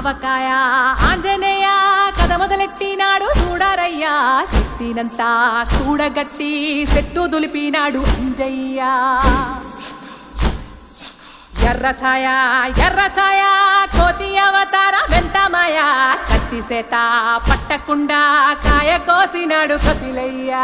ఆవకాయ ఆంజనేయ కథ మొదలెట్టినాడు చూడారయ్యా శక్తినంతా కూడగట్టి చెట్టు దులిపినాడు అంజయ్య ఎర్ర ఛాయ కోతి అవతార వెంటమాయ కత్తి సేత పట్టకుండా కాయ కోసినాడు కపిలయ్య